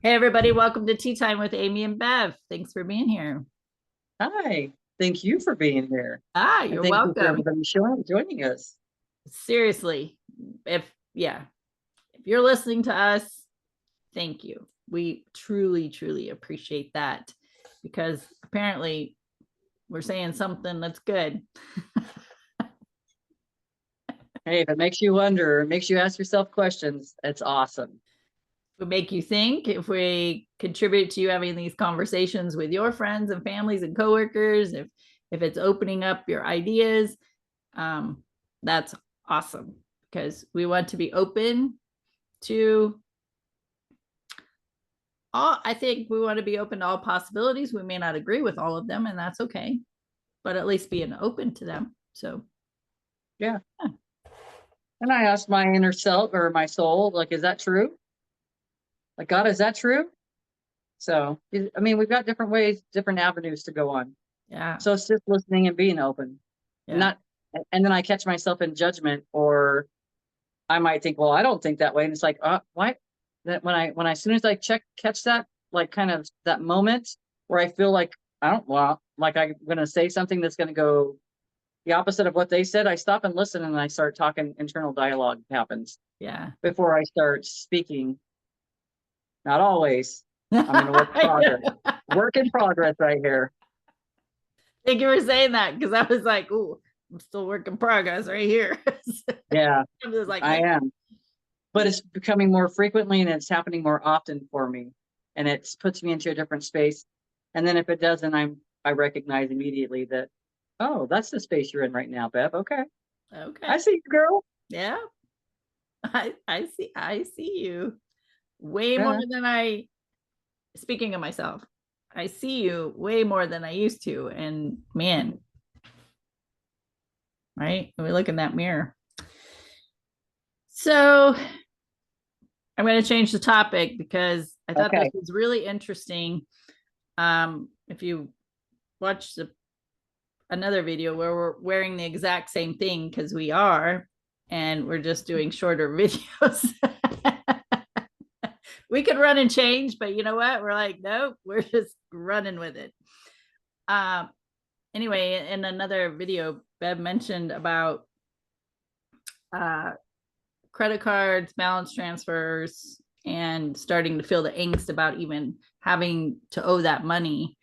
Hey, everybody, welcome to Tea Time with Amy and Bev. Thanks for being here. Hi, thank you for being here. And You're thank you for welcome. everybody joining us. Seriously, if yeah, if you're listening to us, thank you. We truly, truly appreciate that because apparently we're saying something that's good. Hey, if it makes you wonder, makes you ask yourself questions, it's awesome. We make you think, if we contribute to you having these conversations with your friends and families and coworkers, if it's opening up your ideas, um, that's awesome because we want to be open to all. I think we want to be open to all possibilities. We may not agree with all of them, and that's okay, but at least being open to them. So Yeah. yeah. And I asked my inner self or my soul, like, is that true? Like, God, is that true? So, I mean, we've got different ways, different avenues to go on. Yeah. So it's just listening and being open. Yeah. Not, and then I catch myself in judgment, or I might think, well, I don't think that way. And it's like, why? That as soon as I catch that, like kind of that moment where I feel like I don't, well, like I'm going to say something that's going to go the opposite of what they said, I stop and listen and I start talking. Internal dialogue happens Yeah. before I start speaking. Not always. I'm in a work in progress. Work in progress right here. Thank you for saying that because I was like, "Ooh, I'm still work in progress right here." Yeah, I'm just like, I man. am. But it's becoming more frequently and it's happening more often for me. And it puts me into a different space. And then if it doesn't, I recognize immediately that, oh, that's the space you're in right now, Bev. Okay. I Okay, see you, girl. yeah, I see you way more Yeah. than I. Speaking of myself, I see you way more than I used to, and man, right? We look in that mirror. So I'm going to change the topic because I thought this Okay. was really interesting. If you watch another video where we're wearing the exact same thing because we are, and we're just doing shorter videos. We could run and change, but you know what? We're like, nope, we're just running with it. Um, anyway, in another video, Bev mentioned about uh, credit cards, balance transfers, and starting to feel the angst about even having to owe that money.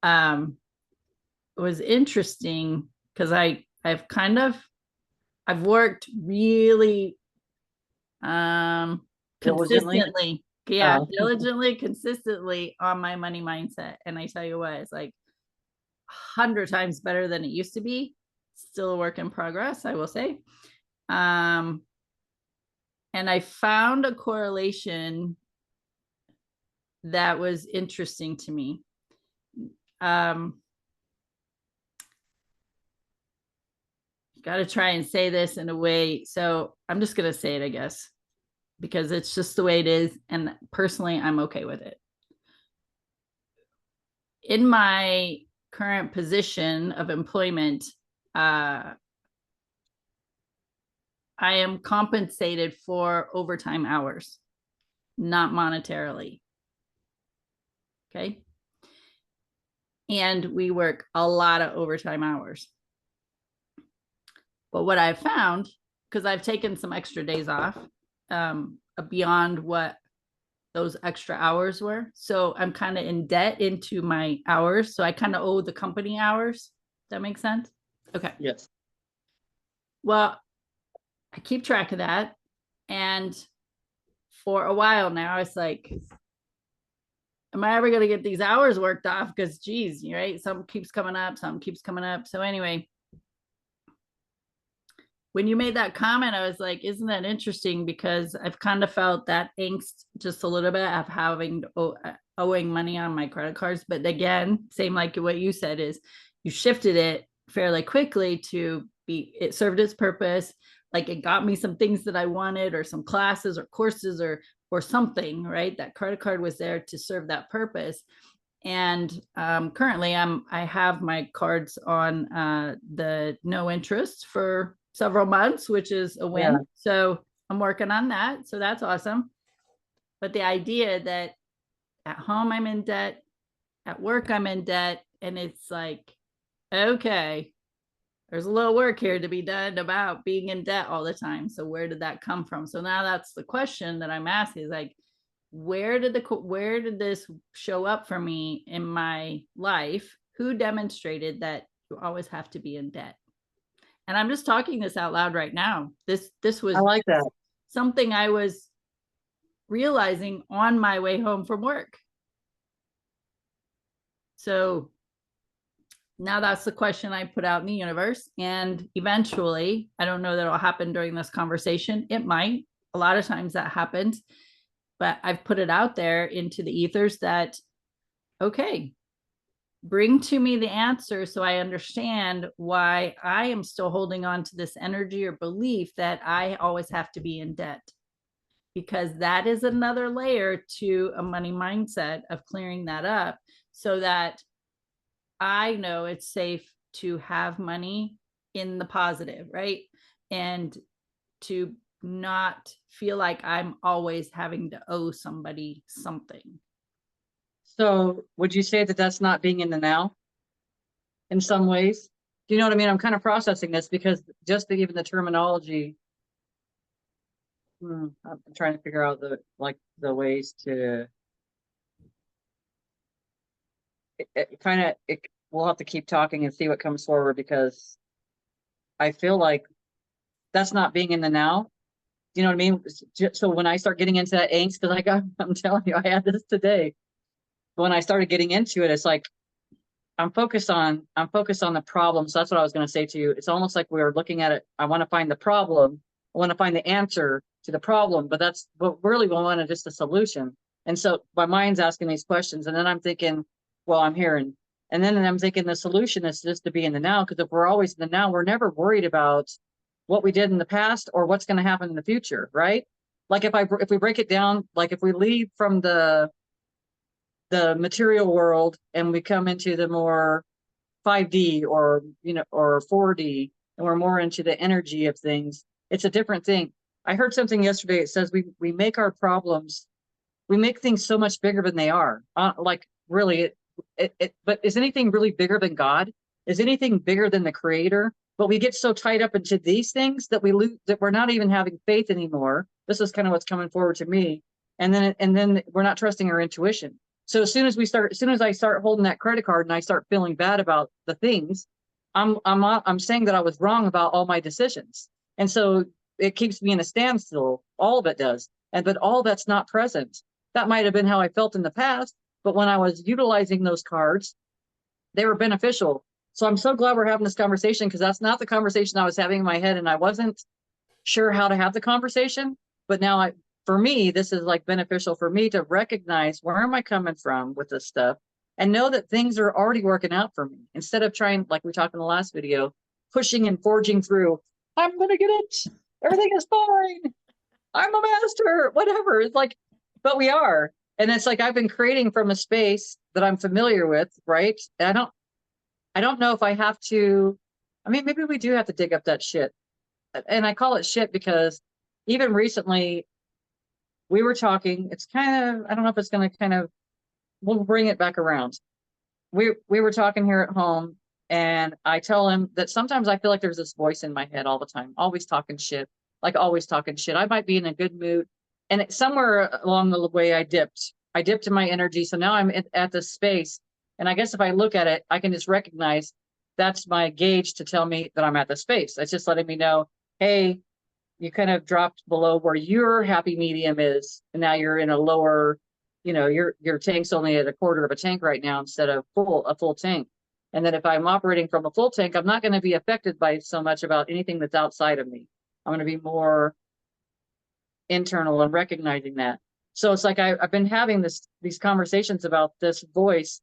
It was interesting because I've worked really Diligently. consistently, yeah, Oh, diligently, consistently on my money mindset. And I tell you what, it's like 100 times better than it used to be. Still a work in progress, I will say. Um, and I found a correlation that was interesting to me. Um, Got to try and say this in a way. So I'm just going to say it, I guess, because it's just the way it is. And personally, I'm okay with it. In my current position of employment, uh, I am compensated for overtime hours, not monetarily. Okay. And we work a lot of overtime hours. But what I've found, because I've taken some extra days off beyond what those extra hours were. So I'm kind of in debt into my hours. So I kind of owe the company hours. That makes sense? Okay. yes. Well, I keep track of that. And for a while now, it's like, am I ever going to get these hours worked off? Because, geez, right? Some keeps coming up, some keeps coming up. So, anyway, when you made that comment, I was like, isn't that interesting? Because I've kind of felt that angst just a little bit of having owing money on my credit cards. But again, same like what you said is you shifted it fairly quickly to be, it served its purpose. Like it got me some things that I wanted or some classes or courses or something, right? That credit card was there to serve that purpose. And currently I have my cards on the no interest for several months, which is a Yeah. win. So I'm working on that. So that's awesome. But the idea that At home, I'm in debt. At work, I'm in debt. And it's like, okay, there's a little work here to be done about being in debt all the time. So where did that come from? So now that's the question that I'm asking, is like, where did this show up for me in my life? Who demonstrated that you always have to be in debt? And I'm just talking this out loud right now. This I was like that. something I was realizing on my way home from work. So now that's the question I put out in the universe. And eventually, I don't know that it'll happen during this conversation. It might. A lot of times that happens. But I've put it out there into the ethers that, okay, bring to me the answer so I understand why I am still holding on to this energy or belief that I always have to be in debt. Because that is another layer to a money mindset of clearing that up so that I know it's safe to have money in the positive, right? And to not feel like I'm always having to owe somebody something. So would you say that that's not being in the now in some ways? Do you know what I mean? I'm kind of processing this because just even the terminology, I'm trying to figure out the ways to we'll have to keep talking and see what comes forward, because I feel like that's not being in the now. Do you know what I mean? So when I start getting into that angst, because I'm telling you, I had this today. When I started getting into it, it's like I'm focused on the problem. So that's what I was going to say to you. It's almost like we're looking at it. I want to find the problem. I want to find the answer to the problem, but really we want just a solution. And so my mind's asking these questions, and then I'm thinking, well, I'm hearing, and then I'm thinking the solution is just to be in the now. Because if we're always in the now, we're never worried about what we did in the past or what's going to happen in the future, right? Like if we break it down, like if we leave from the material world and we come into the more 5D or or 4D, and we're more into the energy of things, it's a different thing. I heard something yesterday. It says we make our problems, we make things so much bigger than they are. Like really, but is anything really bigger than God? Is anything bigger than the Creator? But we get so tied up into these things that we lose, that we're not even having faith anymore. This is kind of what's coming forward to me. And then we're not trusting our intuition. So as soon as I start holding that credit card and I start feeling bad about the things, I'm saying that I was wrong about all my decisions. And so it keeps me in a standstill. All of it does. But all that's not present. That might have been how I felt in the past, but when I was utilizing those cards, they were beneficial. So I'm so glad we're having this conversation, because that's not the conversation I was having in my head, and I wasn't sure how to have the conversation. But now for me, this is like beneficial for me to recognize where am I coming from with this stuff, and know that things are already working out for me, instead of trying, like we talked in the last video, pushing and forging through. I'm going to get it. Everything is fine. I'm a master, whatever. It's like, but we are. And it's like I've been creating from a space that I'm familiar with, right? And I don't know if I have to. I mean, maybe we do have to dig up that shit. And I call it shit because even recently we were talking. It's kind of, I don't know if it's going to kind of, we'll bring it back around. We were talking here at home, and I tell him that sometimes I feel like there's this voice in my head all the time, always talking shit, like always talking shit. I might be in a good mood, and somewhere along the way I dipped in my energy. So now I'm at this space, and I guess if I look at it, I can just recognize that's my gauge to tell me that I'm at the space. It's just letting me know, hey, you kind of dropped below where your happy medium is, and now you're in a lower, your tank's only at a quarter of a tank right now instead of a full tank. And then if I'm operating from a full tank, I'm not going to be affected by so much about anything that's outside of me. I'm going to be more internal and recognizing that. So it's like I've been having these conversations about this voice,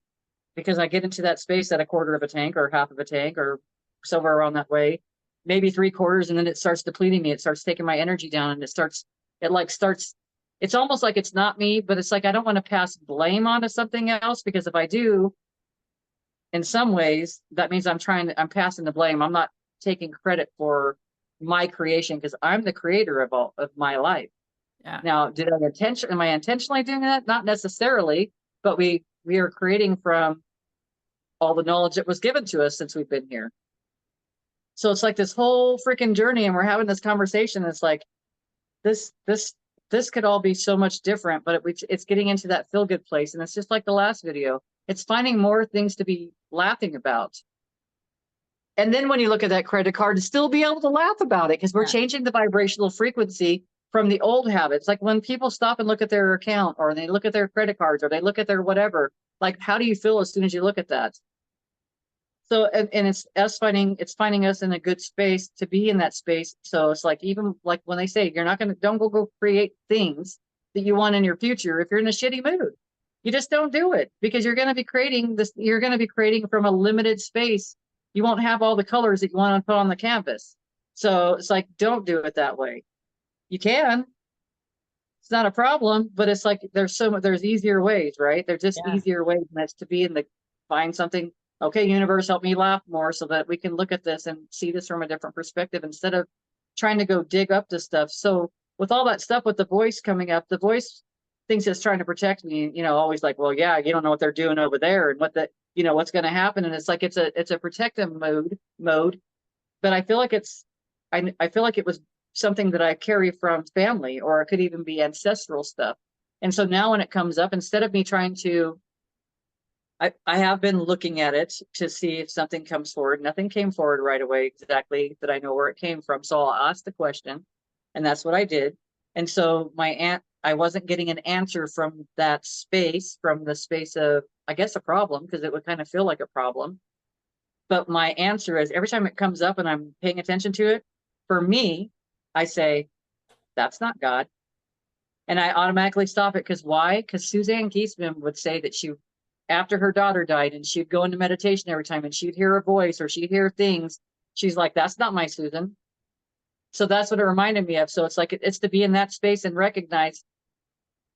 because I get into that space at a quarter of a tank or half of a tank or somewhere around that way, maybe 3/4, and then it starts depleting me. It starts taking my energy down, and it's almost like it's not me, but it's like I don't want to pass blame onto something else, because if I do, in some ways, that means I'm passing the blame. I'm not taking credit for my creation, because I'm the creator of my life. Yeah. Now, am I intentionally doing that? Not necessarily, but we are creating from all the knowledge that was given to us since we've been here. So it's like this whole freaking journey, and we're having this conversation. It's like this could all be so much different, but it's getting into that feel good place. And it's just like the last video. It's finding more things to be laughing about. And then when you look at that credit card, to still be able to laugh about it, because we're changing the vibrational frequency from the old habits. Like when people stop and look at their account, or they look at their credit cards, or they look at their whatever, like, how do you feel as soon as you look at that? So, and it's finding us in a good space to be in that space. So it's like, even like when they say, don't go create things that you want in your future if you're in a shitty mood. You just don't do it, because you're going to be creating from a limited space. You won't have all the colors that you want to put on the canvas. So it's like, don't do it that way. You can. It's not a problem, but it's like there's easier ways, right? There's just easier ways, and that's to be in the find something. Okay, universe, help me laugh more so that we can look at this and see this from a different perspective instead of trying to go dig up this stuff. So with all that stuff with the voice coming up, the voice thinks it's trying to protect me, always like, well, yeah, you don't know what they're doing over there and what's going to happen. And it's like, it's a protective mode. But I feel like I feel like it was something that I carry from family, or it could even be ancestral stuff. And so now when it comes up, instead of me trying to, I have been looking at it to see if something comes forward. Nothing came forward right away exactly that I know where it came from. So I'll ask the question, and that's what I did. And so I wasn't getting an answer from that space, from the space of, I guess, a problem, because it would kind of feel like a problem. But my answer is, every time it comes up and I'm paying attention to it, for me, I say, that's not God. And I automatically stop it. Because why? Because Suzanne Giesemann would say that after her daughter died, and she'd go into meditation every time, and she'd hear a voice or she'd hear things. She's like, that's not my Susan. So that's what it reminded me of. So it's like, it's to be in that space and recognize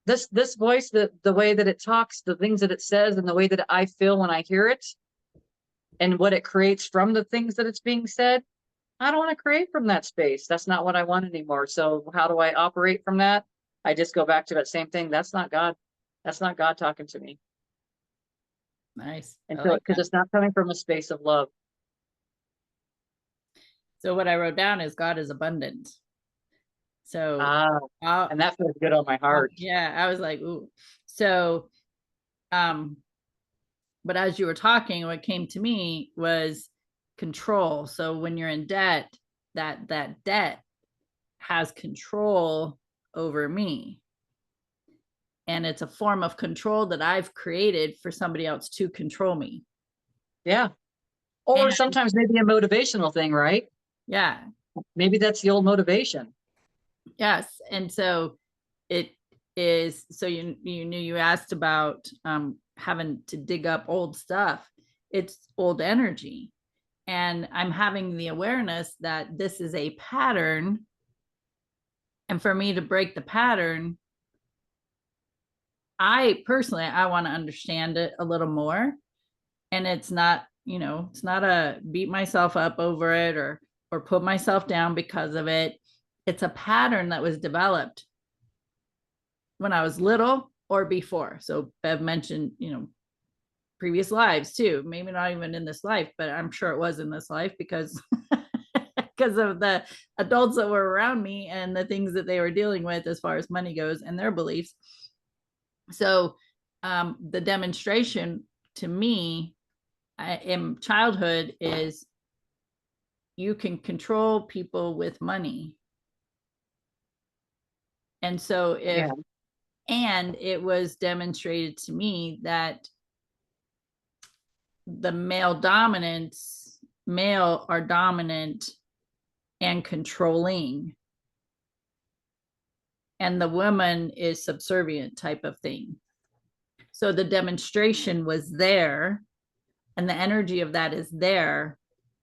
this voice, the way that it talks, the things that it says, and the way that I feel when I hear it, and what it creates from the things that it's being said. I don't want to create from that space. That's not what I want anymore. So how do I operate from that? I just go back to that same thing. That's not God. That's not God talking to me. Nice. And so, because it's not coming from a space of love. So what I wrote down is God is abundant. So, and that feels good on my heart. Yeah, I was like, ooh. So, but as you were talking, what came to me was control. So when you're in debt, that debt has control over me. And it's a form of control that I've created for somebody else to control me. Yeah. Or sometimes maybe a motivational thing, right? Yeah. Maybe that's the old motivation. Yes. And so it is, so you asked about having to dig up old stuff. It's old energy. And I'm having the awareness that this is a pattern. And for me to break the pattern, I personally want to understand it a little more. And it's not, it's not a beat myself up over it or put myself down because of it. It's a pattern that was developed when I was little or before. So Bev mentioned, previous lives too. Maybe not even in this life, but I'm sure it was in this life because of the adults that were around me and the things that they were dealing with as far as money goes and their beliefs. So the demonstration to me in childhood is you can control people with money. And so and it was demonstrated to me that the male are dominant and controlling, and the woman is subservient type of thing. So the demonstration was there, and the energy of that is there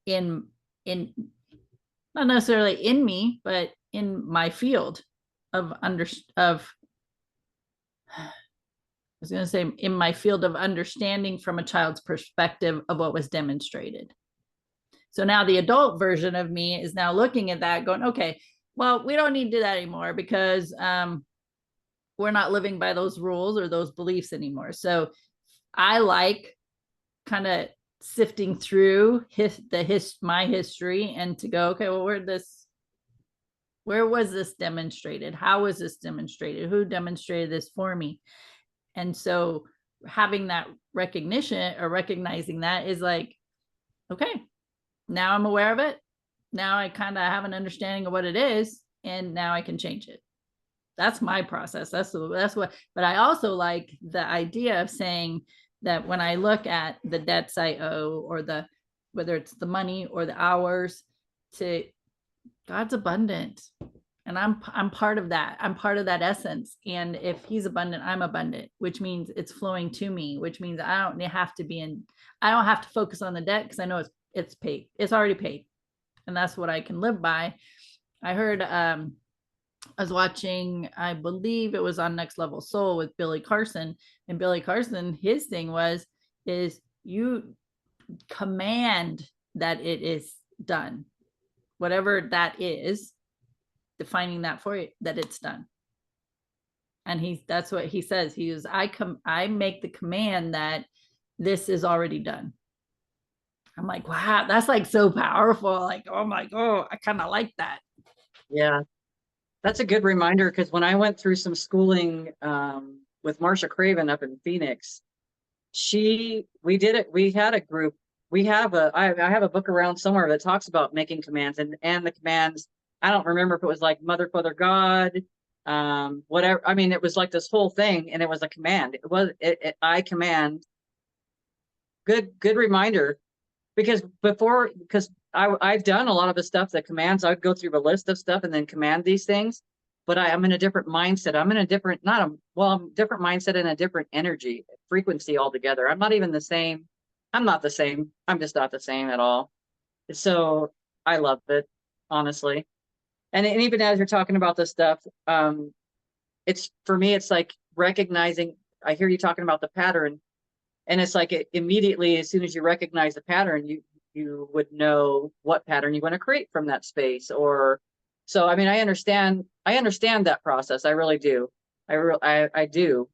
in not necessarily in me, but in my field of I was going to say in my field of understanding from a child's perspective of what was demonstrated. So now the adult version of me is now looking at that going, okay, well, we don't need to do that anymore because we're not living by those rules or those beliefs anymore. So I like kind of sifting through my history and to go, okay, well, where was this demonstrated? How was this demonstrated? Who demonstrated this for me? And so having that recognition or recognizing that is like, okay, now I'm aware of it. Now I kind of have an understanding of what it is, and now I can change it. That's my process. That's what, but I also like the idea of saying that when I look at the debts I owe, or whether it's the money or the hours, to God's abundant. And I'm part of that. I'm part of that essence. And if he's abundant, I'm abundant, which means it's flowing to me, which means I don't have to focus on the debt, because I know it's paid. It's already paid. And that's what I can live by. I heard I was watching, I believe it was on Next Level Soul with Billy Carson. And Billy Carson, his thing is you command that it is done. Whatever that is, defining that for you, that it's done. And that's what he says. I make the command that this is already done. I'm like, wow, that's like so powerful. Like, oh my God, I kind of like that. Yeah, that's a good reminder, because when I went through some schooling with Marsha Craven up in Phoenix, we did it. We had a group. I have a book around somewhere that talks about making commands, and the commands. I don't remember if it was like Mother, Father, God, whatever. I mean, it was like this whole thing, and it was a command. I command. Good reminder, because I've done a lot of the stuff that commands. I'd go through a list of stuff and then command these things, but I'm in a different mindset. I'm in a different, different mindset and a different energy frequency altogether. I'm not even the same. I'm not the same. I'm just not the same at all. So I love it, honestly. And even as you're talking about this stuff, it's, for me, it's like recognizing, I hear you talking about the pattern, and it's like immediately, as soon as you recognize the pattern, you would know what pattern you want to create from that space. Or, so, I mean, I understand that process. I really do. I do.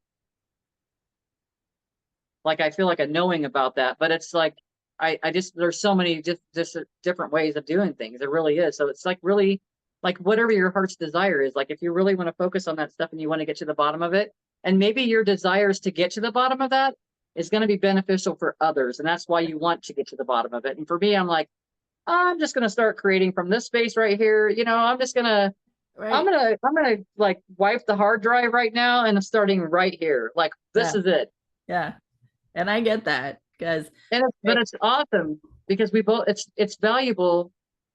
Like, I feel like a knowing about that, but it's like, I just, there's so many just different ways of doing things. There really is. So it's like, really, like, whatever your heart's desire is, like, if you really want to focus on that stuff and you want to get to the bottom of it, and maybe your desires to get to the bottom of that is going to be beneficial for others. And that's why you want to get to the bottom of it. And for me, I'm like, I'm just going to start creating from this space right here. I'm just going to, Right. I'm going to like wipe the hard drive right now. And I'm starting right here. Like, this is it. Yeah. And I get that, but it's awesome, because we both, it's valuable.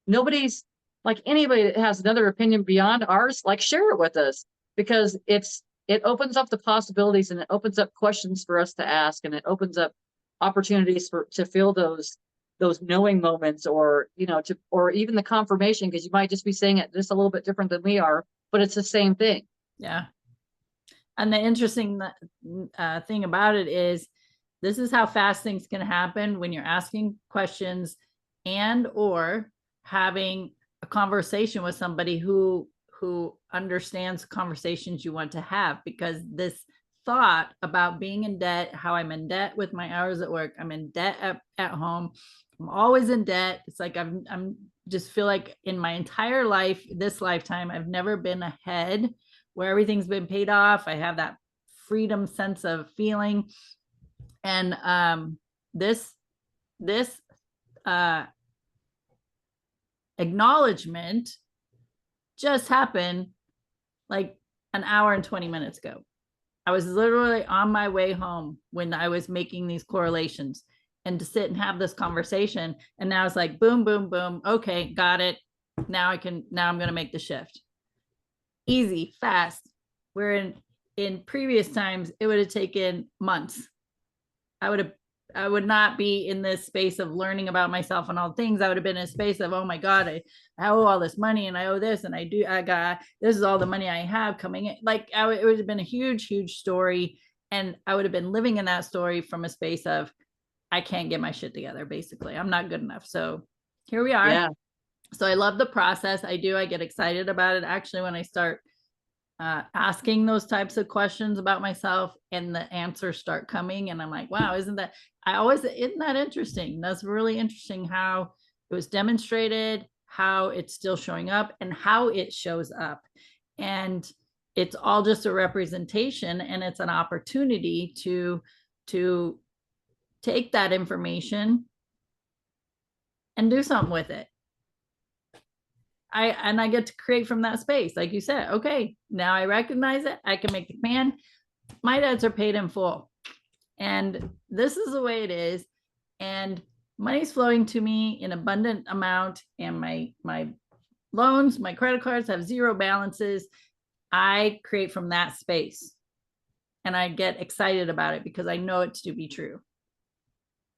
Nobody's, like, anybody that has another opinion beyond ours, like, share it with us, because it opens up the possibilities, and it opens up questions for us to ask, and it opens up opportunities to feel those knowing moments, or or even the confirmation, because you might just be saying it just a little bit different than we are, but it's the same thing. Yeah. And the interesting thing about it is, this is how fast things can happen when you're asking questions and or having a conversation with somebody who understands conversations you want to have. Because this thought about being in debt, how I'm in debt with my hours at work, I'm in debt at home, I'm always in debt. It's like I'm just feel like in my entire life, this lifetime, I've never been ahead where everything's been paid off. I have that freedom sense of feeling. And this acknowledgement just happened like an hour and 20 minutes ago. I was literally on my way home when I was making these correlations, and to sit and have this conversation. And now it's like, boom, boom, boom. Okay, got it. Now I'm going to make the shift. Easy, fast. Where in previous times, it would have taken months. I would not be in this space of learning about myself and all things. I would have been in a space of, oh my God, I owe all this money, and I owe this, and this is all the money I have coming in. Like, it would have been a huge, huge story. And I would have been living in that story from a space of, I can't get my shit together. Basically, I'm not good enough. So here we are. Yeah. So I love the process. I get excited about it. Actually, when I start asking those types of questions about myself, and the answers start coming, and I'm like, wow, isn't that interesting? That's really interesting how it was demonstrated, how it's still showing up, and how it shows up. And it's all just a representation, and it's an opportunity to take that information and do something with it. I get to create from that space. Like you said, okay, now I recognize it. I can make the plan. My debts are paid in full. And this is the way it is. And money's flowing to me in abundant amount. And my loans, my credit cards have zero balances. I create from that space. And I get excited about it because I know it to be true.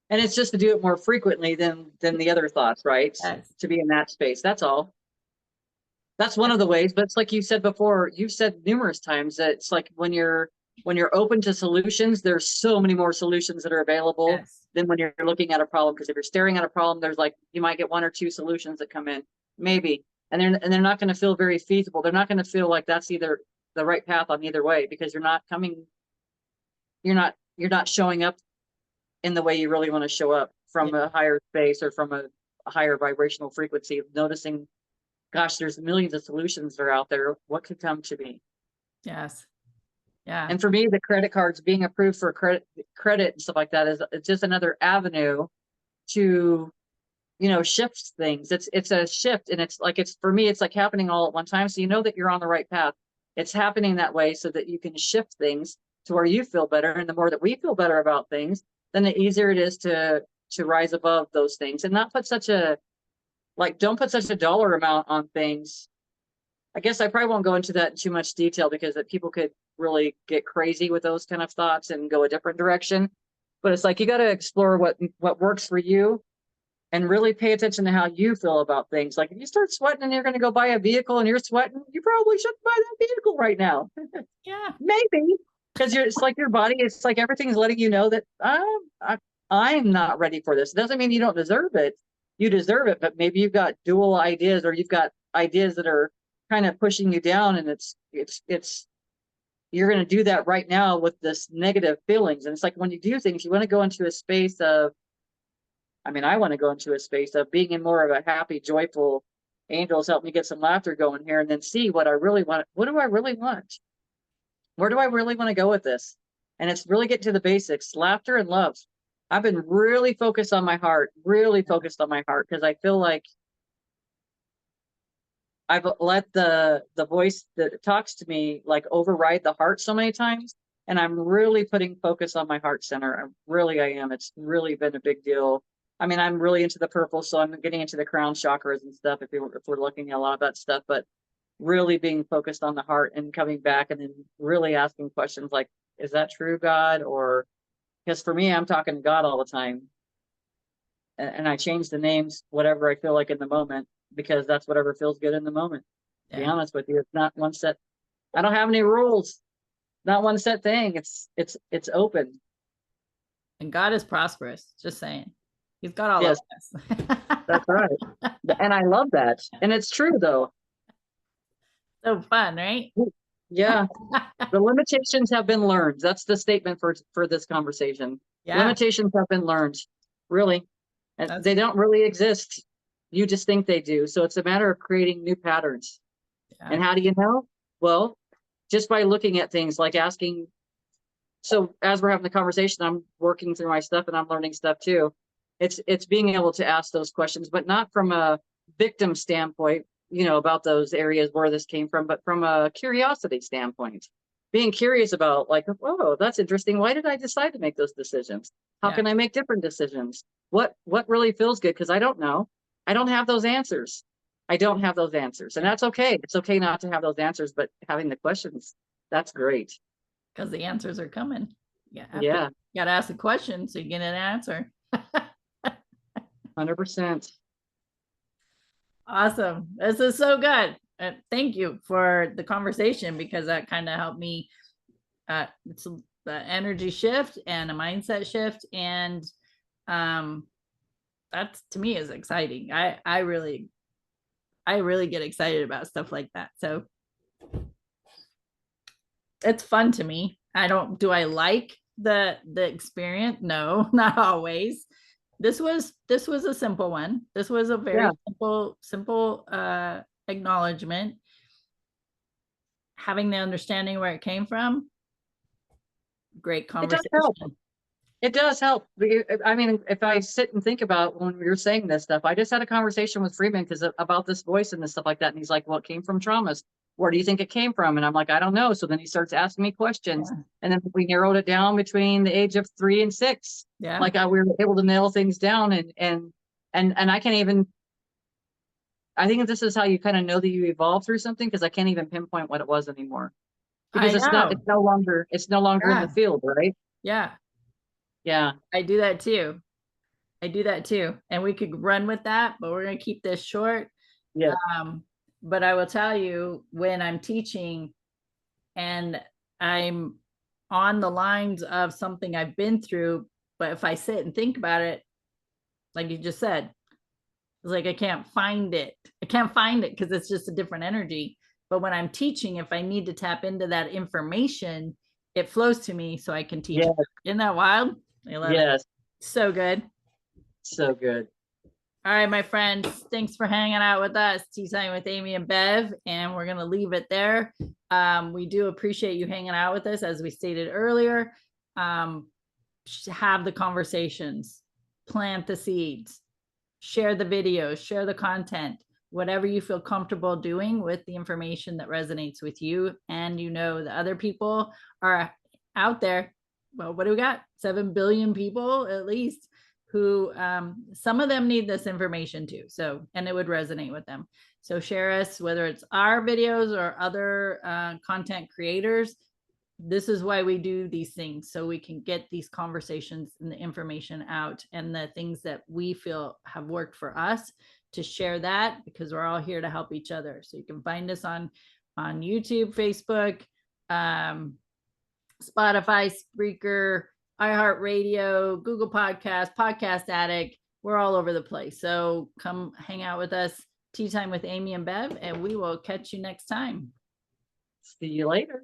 And it's just to do it more frequently than the other thoughts, right? Yes. To be in that space. That's all. That's one of the ways, but it's like you said before, you've said numerous times that it's like when you're open to solutions, there's so many more solutions that are available Yes. than when you're looking at a problem. Because if you're staring at a problem, there's like, you might get one or two solutions that come in, maybe, and they're not going to feel very feasible. They're not going to feel like that's either the right path on either way, because you're not showing up in the way you really want to show up from a higher space or from a higher vibrational frequency of noticing, gosh, there's millions of solutions that are out there. What could come to me? Yes. Yeah. And for me, the credit cards being approved for credit and stuff like that is just another avenue to, shift things. It's a shift, and it's for me, it's like happening all at one time. So you know that you're on the right path. It's happening that way so that you can shift things to where you feel better. And the more that we feel better about things, then the easier it is to rise above those things and not put don't put such a dollar amount on things. I guess I probably won't go into that in too much detail because people could really get crazy with those kind of thoughts and go a different direction. But it's like, you got to explore what works for you and really pay attention to how you feel about things. Like if you start sweating and you're going to go buy a vehicle and you're sweating, you probably shouldn't buy that vehicle right now. Yeah. Maybe, because it's like your body, it's like everything's letting you know that I'm not ready for this. It doesn't mean you don't deserve it. You deserve it, but maybe you've got dual ideas, or you've got ideas that are kind of pushing you down, and it's you're going to do that right now with this negative feelings. And it's like when you do things, you want to go into a space of, I want to go into a space of being in more of a happy, joyful, angels help me get some laughter going here, and then see what I really want. What do I really want? Where do I really want to go with this? And it's really get to the basics, laughter and love. I've been really focused on my heart, because I feel like I've let the voice that talks to me like override the heart so many times. And I'm really putting focus on my heart center. I am. It's really been a big deal. I'm really into the purple, so I'm getting into the crown chakras and stuff if we're looking at a lot of that stuff, but really being focused on the heart and coming back and then really asking questions like, is that true, God? Or, because for me, I'm talking to God all the time. And I change the names, whatever I feel like in the moment, because that's whatever feels good in the moment. To be honest with you, it's not one set. I don't have any rules. Not one set thing. It's open. And God is prosperous. Just saying. He's got all Yes, of us. that's right. And I love that. And it's true though. So fun, right? Yeah. The limitations have been learned. That's the statement for this conversation. Yeah. Limitations have been learned. Really. And they don't really exist. You just think they do. So it's a matter of creating new patterns. Yeah. And how do you know? Well, just by looking at things, like asking. So as we're having the conversation, I'm working through my stuff and I'm learning stuff too. It's being able to ask those questions, but not from a victim standpoint, about those areas where this came from, but from a curiosity standpoint, being curious about like, oh, that's interesting. Why did I decide to make those decisions? How can I make different decisions? What really feels good? Because I don't know. I don't have those answers. And that's okay. It's okay not to have those answers, but having the questions, that's great. Because the answers are coming. Yeah. You got to ask a question so you get an answer. 100%. Awesome. This is so good. Thank you for the conversation, because that kind of helped me. It's the energy shift and a mindset shift. And that to me is exciting. I really get excited about stuff like that. So It's fun to me. Do I like the experience? No, not always. This was a simple one. This was a Yeah, very simple acknowledgement. Having the understanding where it came from, great it does help. conversation. It does help. I mean, if I sit and think about when we were saying this stuff, I just had a conversation with Freeman because about this voice and this stuff like that. And he's like, well, it came from traumas. Where do you think it came from? And I'm like, I don't know. So then he starts asking me questions. Yeah. And then we narrowed it down between the age of 3 and 6. Yeah. Like we were able to nail things down and I can't even, I think this is how you kind of know that you evolved through something because I can't even pinpoint what it was anymore. Because I know. it's no longer in Yeah. the field, right? Yeah. Yeah. I do that too. I do that too. And we could run with that, but we're going to keep this short. Yeah. Um, but I will tell you, when I'm teaching and I'm on the lines of something I've been through, but if I sit and think about it, like you just said, it's like I can't find it. I can't find it because it's just a different energy. But when I'm teaching, if I need to tap into that information, it flows to me so I can teach. Yeah. Isn't that wild? I love it. Yes. So good. So good. All right, my friends, thanks for hanging out with us. Tea time with Amy and Bev, and we're going to leave it there. We do appreciate you hanging out with us, as we stated earlier. Have the conversations, plant the seeds, share the videos, share the content, whatever you feel comfortable doing with the information that resonates with you. And you know, the other people are out there. Well, what do we got? 7 billion people at least, who some of them need this information too. So, and it would resonate with them. So share us, whether it's our videos or other content creators. This is why we do these things, so we can get these conversations and the information out, and the things that we feel have worked for us, to share that, because we're all here to help each other. So you can find us on YouTube, Facebook, Spotify, Spreaker, iHeartRadio, Google Podcast, Podcast Addict. We're all over the place. So come hang out with us. Tea time with Amy and Bev, and we will catch you next time. See you later.